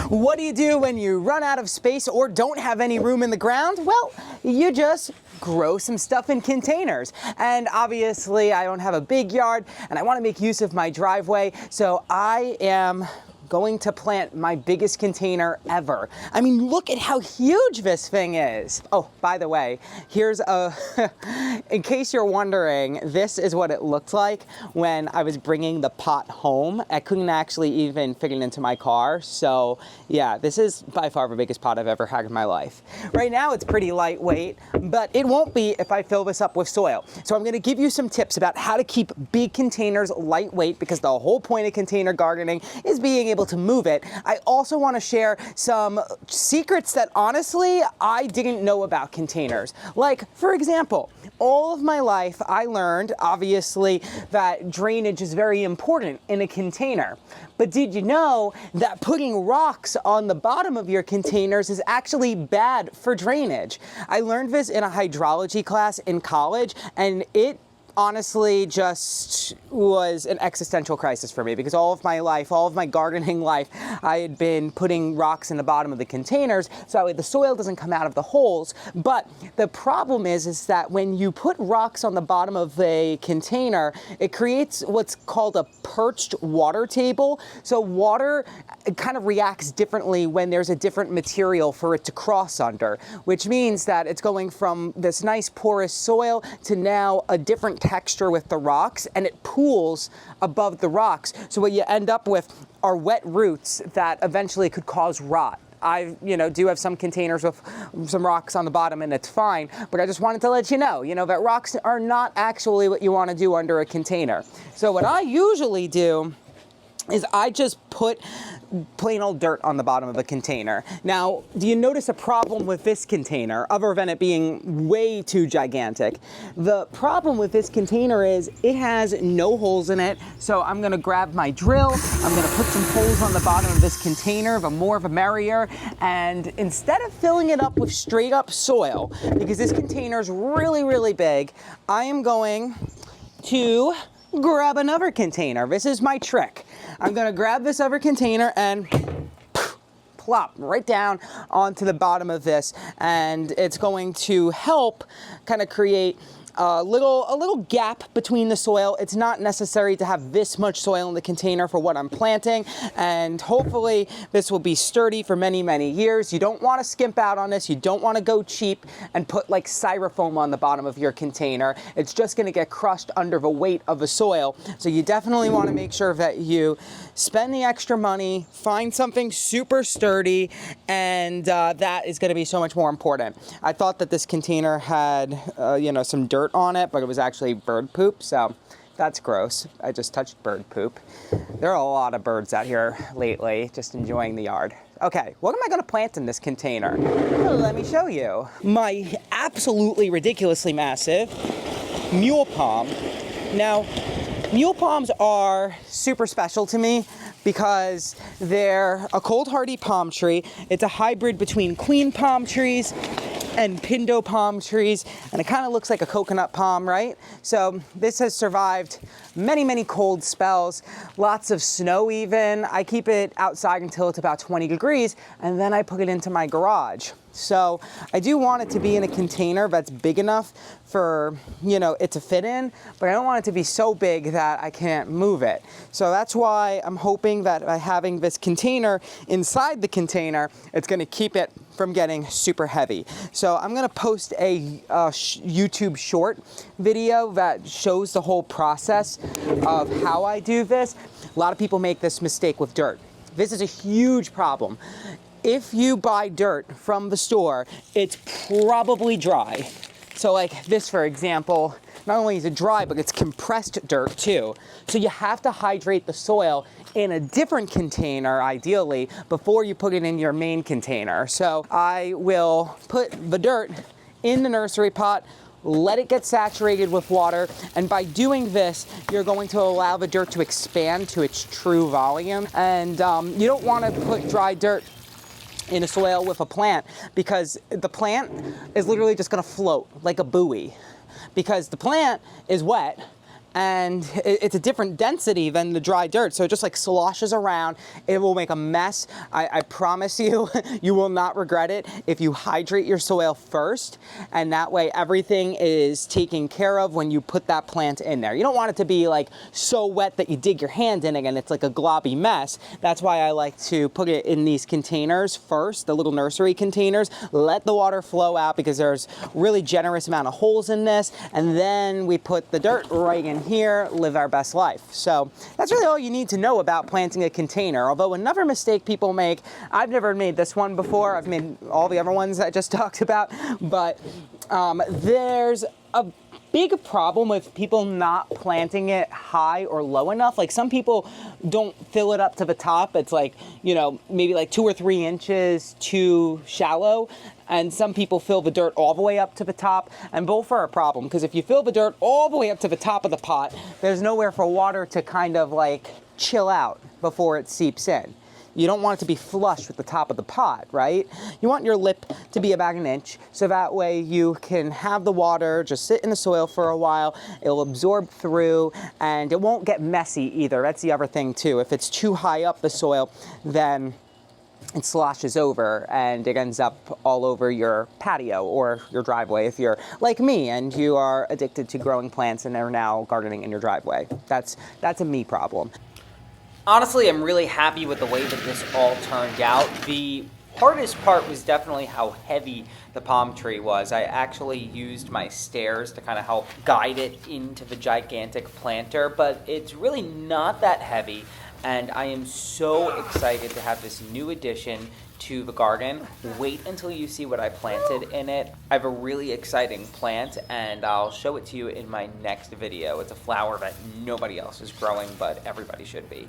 What do you do when you run out of space or don't have any room in the ground? Well, you just grow some stuff in containers. And obviously I don't have a big yard and I want to make use of my driveway, so I am going to plant my biggest container ever. I mean, look at how huge this thing is. Oh, by the way, here's a, in case you're wondering, this is what it looked like when I was bringing the pot home. I couldn't actually even fit it into my car. So yeah, this is by far the biggest pot I've ever had in my life. Right now it's pretty lightweight, but it won't be if I fill this up with soil. So I'm gonna give you some tips about how to keep big containers lightweight, because the whole point of container gardening is being able to move it. I also want to share some secrets that honestly I didn't know about containers. Like, for example, all of my life I learned obviously that drainage is very important in a container. But did you know that putting rocks on the bottom of your containers is actually bad for drainage? I learned this in a hydrology class in college, and it honestly just was an existential crisis for me, because all of my life, all of my gardening life, I had been putting rocks in the bottom of the containers so that way the soil doesn't come out of the holes. But the problem is that when you put rocks on the bottom of a container, it creates what's called a perched water table. So water kind of reacts differently when there's a different material for it to cross under, which means that it's going from this nice porous soil to now a different texture with the rocks, and it pools above the rocks. So what you end up with are wet roots that eventually could cause rot. I, do have some containers with some rocks on the bottom and it's fine, but I just wanted to let you know, that rocks are not actually what you want to do under a container. So what I usually do is I just put plain old dirt on the bottom of a container. Now, do you notice a problem with this container, other than it being way too gigantic? The problem with this container is it has no holes in it, so I'm gonna grab my drill, I'm gonna put some holes on the bottom of this container, the more the merrier, and instead of filling it up with straight up soil, because this container is really, really big, I am going to grab another container. This is my trick. I'm gonna grab this other container and plop right down onto the bottom of this, and it's going to help kind of create a little gap between the soil. It's not necessary to have this much soil in the container for what I'm planting, and hopefully this will be sturdy for many, many years. You don't want to skimp out on this. You don't want to go cheap and put like styrofoam on the bottom of your container. It's just going to get crushed under the weight of the soil. So you definitely want to make sure that you spend the extra money, find something super sturdy, and that is going to be so much more important. I thought that this container had, some dirt on it, but it was actually bird poop, so that's gross. I just touched bird poop. There are a lot of birds out here lately, just enjoying the yard. Okay, what am I gonna plant in this container? Well, let me show you. My absolutely ridiculously massive mule palm. Now, mule palms are super special to me because they're a cold hardy palm tree. It's a hybrid between queen palm trees and pindo palm trees, and it kind of looks like a coconut palm, right? So this has survived many, many cold spells, lots of snow even. I keep it outside until it's about 20 degrees, and then I put it into my garage. So I do want it to be in a container that's big enough for, it to fit in, but I don't want it to be so big that I can't move it. So that's why I'm hoping that by having this container inside the container, it's gonna keep it from getting super heavy. So I'm gonna post a YouTube short video that shows the whole process of how I do this. A lot of people make this mistake with dirt. This is a huge problem. If you buy dirt from the store, it's probably dry. So like this, for example, not only is it dry, but it's compressed dirt too. So you have to hydrate the soil in a different container, ideally, before you put it in your main container. So I will put the dirt in the nursery pot, let it get saturated with water, and by doing this, you're going to allow the dirt to expand to its true volume. And you don't want to put dry dirt in a soil with a plant, because the plant is literally just going to float like a buoy, because the plant is wet and it's a different density than the dry dirt, so it just like sloshes around. It will make a mess. I promise you, you will not regret it if you hydrate your soil first, and that way everything is taken care of when you put that plant in there. You don't want it to be like so wet that you dig your hand in it and it's like a globby mess. That's why I like to put it in these containers first, the little nursery containers, let the water flow out because there's really generous amount of holes in this, and then we put the dirt right in here, live our best life. So that's really all you need to know about planting a container. Although another mistake people make, I've never made this one before, I've made all the other ones I just talked about, but there's a big problem with people not planting it high or low enough. Like some people don't fill it up to the top. It's like, you know, maybe like 2 or 3 inches too shallow. And some people fill the dirt all the way up to the top, and both are a problem, because if you fill the dirt all the way up to the top of the pot, there's nowhere for water to kind of like chill out before it seeps in. You don't want it to be flush with the top of the pot, right? You want your lip to be about 1 inch, so that way you can have the water just sit in the soil for a while, it'll absorb through, and it won't get messy either. That's the other thing too. If it's too high up the soil, then it sloshes over and it ends up all over your patio or your driveway if you're like me and you are addicted to growing plants and are now gardening in your driveway. That's a me problem. Honestly, I'm really happy with the way that this all turned out. The hardest part was definitely how heavy the palm tree was. I actually used my stairs to kind of help guide it into the gigantic planter, but it's really not that heavy, and I am so excited to have this new addition to the garden. Wait until you see what I planted in it. I have a really exciting plant, and I'll show it to you in my next video. It's a flower that nobody else is growing, but everybody should be.